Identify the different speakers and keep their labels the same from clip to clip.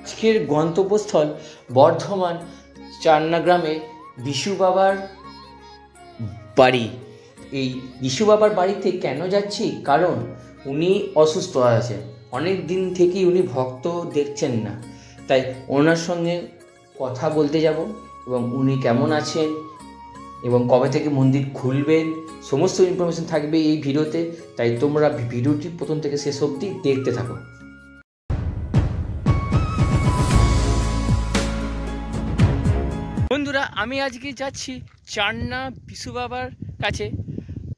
Speaker 1: আজকের গন্তব্যস্থল বর্ধমান চান্না গ্রামে বিশু বাবার বাড়ি। এই বিশু বাবার বাড়িতে কেন যাচ্ছি? কারণ উনি অসুস্থ আছেন, অনেক দিন থেকেই উনি ভক্ত দেখছেন না, তাই ওনার সঙ্গে কথা বলতে যাব এবং উনি কেমন আছেন এবং কবে থেকে মন্দির খুলবেন সমস্ত ইনফরমেশন থাকবে এই ভিডিওতে। তাই তোমরা ভিডিওটি প্রথম থেকে শেষ অবধি দেখতে থাকো। বন্ধুরা, আমি আজকে যাচ্ছি চান্না বিশু বাবার কাছে।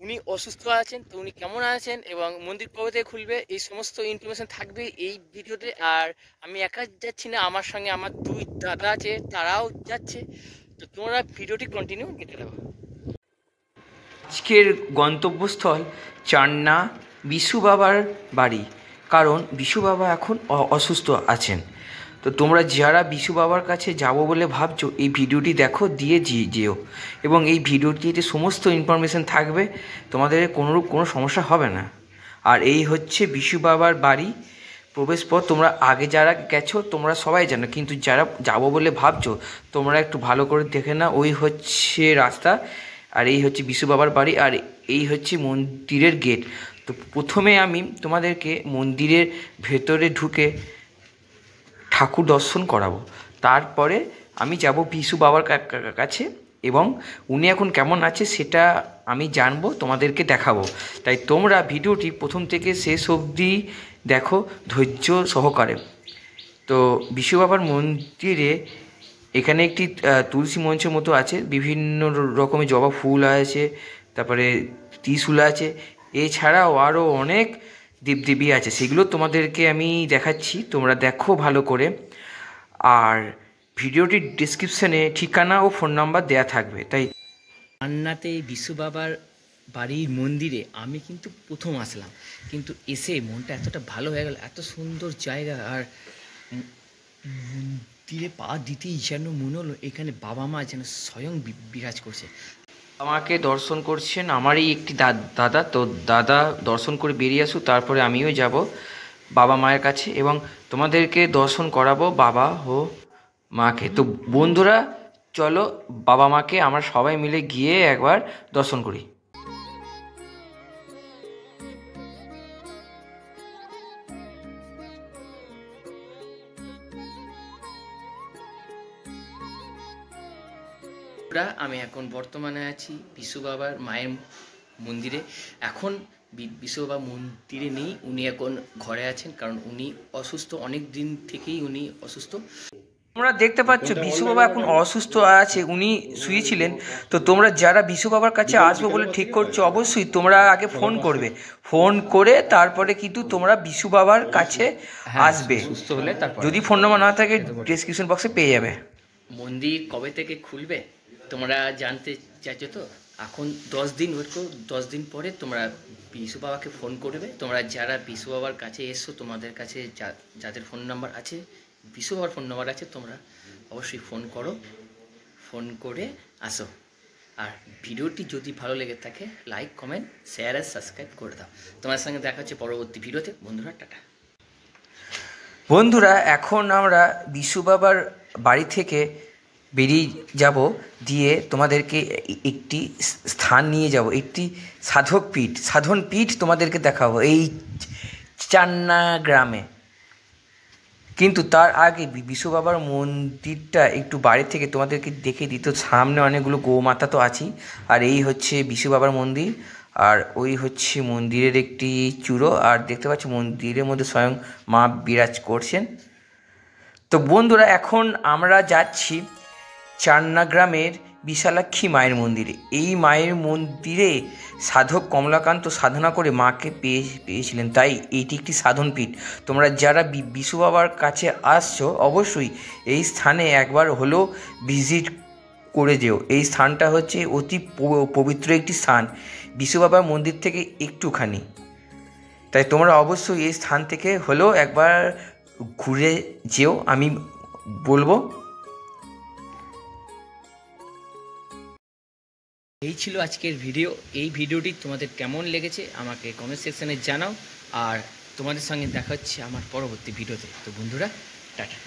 Speaker 1: উনি অসুস্থ আছেন, তো উনি কেমন আছেন এবং মন্দির কবে থেকে খুলবে এই সমস্ত ইনফরমেশন থাকবে এই ভিডিওতে। আর আমি একা যাচ্ছি না, আমার সঙ্গে আমার দুই দাদা আছে, তারাও যাচ্ছে। তো তোমরা ভিডিওটি কন্টিনিউ দেখতে থাকো। আজকের গন্তব্যস্থল চান্না বিশু বাবার বাড়ি, কারণ বিশু বাবা এখন অসুস্থ আছেন। তো তোমরা যারা বিশু বাবার কাছে যাবো বলে ভাবছো, এই ভিডিওটি দেখো, দিয়ে যেও এবং এই ভিডিওটিতে সমস্ত ইনফরমেশান থাকবে, তোমাদের কোনোরূপ কোনো সমস্যা হবে না। আর এই হচ্ছে বিশু বাবার বাড়ি প্রবেশপথ। তোমরা আগে যারা গেছো তোমরা সবাই জানো, কিন্তু যারা যাবো বলে ভাবছো তোমরা একটু ভালো করে দেখে না। ওই হচ্ছে রাস্তা, আর এই হচ্ছে বিশু বাবার বাড়ি, আর এই হচ্ছে মন্দিরের গেট। তো প্রথমে আমি তোমাদেরকে মন্দিরের ভেতরে ঢুকে ঠাকুর দর্শন করাবো, তারপরে আমি যাব বিশু বাবার কাছে এবং উনি এখন কেমন আছে সেটা আমি জানবো, তোমাদেরকে দেখাবো। তাই তোমরা ভিডিওটি প্রথম থেকে শেষ অবধি দেখো ধৈর্য সহকারে। তো বিশু বাবার মন্দিরে এখানে একটি তুলসী মঞ্চের মতো আছে, বিভিন্ন রকমের জবা ফুল আছে, তারপরে ত্রিশূল আছে, এছাড়াও আরও অনেক দেবদেবী আছে, সেগুলো তোমাদেরকে আমি দেখাচ্ছি, তোমরা দেখো ভালো করে। আর ভিডিওটির ডিসক্রিপশানে ঠিকানা ও ফোন নাম্বার দেয়া থাকবে। তাই চান্নাতে বিশু বাবার বাড়ির মন্দিরে আমি কিন্তু প্রথম আসলাম, কিন্তু এসে মনটা এতটা ভালো হয়ে গেল, এত সুন্দর জায়গা। আর মন্দিরে পা দিতেই যেন মনে হলো এখানে বাবা মা যেন স্বয়ং বিরাজ করছে। আমাকে দর্শন করছেন আমারই একটি দাদা। তো দাদা দর্শন করে বেরিয়ে আসুক, তারপরে আমিও যাব বাবা মায়ের কাছে এবং তোমাদেরকে দর্শন করাবো বাবা ও মাকে। তো বন্ধুরা চলো বাবা মাকে আমরা সবাই মিলে গিয়ে একবার দর্শন করি। আমি এখন বর্তমানে আছি বিশু বাবার মায়ের মন্দিরে। এখন বিশু বাবা মন্দিরে নেই, উনি এখন ঘরে আছেন, কারণ উনি অসুস্থ, অনেক দিন থেকেই উনি অসুস্থ। তোমরা দেখতে পাচ্ছ বিশু বাবা এখন অসুস্থ আছে, উনি শুয়েছিলেন। তো তোমরা যারা বিশু বাবার কাছে আসবে বলে ঠিক করছো, অবশ্যই তোমরা আগে ফোন করবে, ফোন করে তারপরে কিন্তু তোমরা বিশু বাবার কাছে আসবে। সুস্থ হলে তারপর, যদি ফোন নাম্বার না থাকে ডেসক্রিপশন বক্সে পেয়ে যাবে। মন্দির কবে থেকে খুলবে তোমরা জানতে চাইছো, তো এখন 10 দিন ওয়েট করো, 10 দিন পরে তোমরা বিশু বাবাকে ফোন করবে। তোমরা যারা বিশু বাবার কাছে এসছো, তোমাদের কাছে যাদের ফোন নাম্বার আছে, বিশু বাবার ফোন নাম্বার আছে, তোমরা অবশ্যই ফোন করো, ফোন করে আসো। আর ভিডিওটি যদি ভালো লেগে থাকে লাইক, কমেন্ট, শেয়ার আর সাবস্ক্রাইব করে দাও। তোমার সঙ্গে দেখা হচ্ছে পরবর্তী ভিডিওতে। বন্ধুরা টাটা। বন্ধুরা এখন আমরা বিশু বাবার বাড়ি থেকে বেরিয়ে যাব, দিয়ে তোমাদেরকে একটি স্থান নিয়ে যাব, একটি সাধন পীঠ তোমাদেরকে দেখাবো এই চান্না গ্রামে। কিন্তু তার আগে বিশু বাবার মন্দিরটা একটু বাড়ি থেকে তোমাদেরকে দেখে দিত। সামনে অনেকগুলো গোমাতা তো আছেই, আর এই হচ্ছে বিশু বাবার মন্দির, আর ওই হচ্ছে মন্দিরের একটি চূড়ো, আর দেখতে পাচ্ছ মন্দিরের মধ্যে স্বয়ং মা বিরাজ করছেন। তো বন্ধুরা এখন আমরা যাচ্ছি চান্না গ্রামের বিশালাক্ষী মায়ের মন্দিরে। এই মায়ের মন্দিরে সাধক কমলাকান্ত সাধনা করে মাকে পেয়েছিলেন, তাই এইটি একটি সাধনপীঠ। তোমরা যারা বিশু বাবার কাছে আসছো অবশ্যই এই স্থানে একবার হলেও ভিজিট করে যেও। এই স্থানটা হচ্ছে অতি পবিত্র একটি স্থান, বিশু বাবার মন্দির থেকে একটুখানি। তাই তোমরা অবশ্যই এই স্থান থেকে হলেও একবার ঘুরে যেও, আমি বলবো। এই ছিল আজকের ভিডিও। এই ভিডিওটি তোমাদের কেমন লেগেছে আমাকে কমেন্ট সেকশানে জানাও, আর তোমাদের সঙ্গে দেখা হচ্ছে আমার পরবর্তী ভিডিওতে। তো বন্ধুরা টাটা।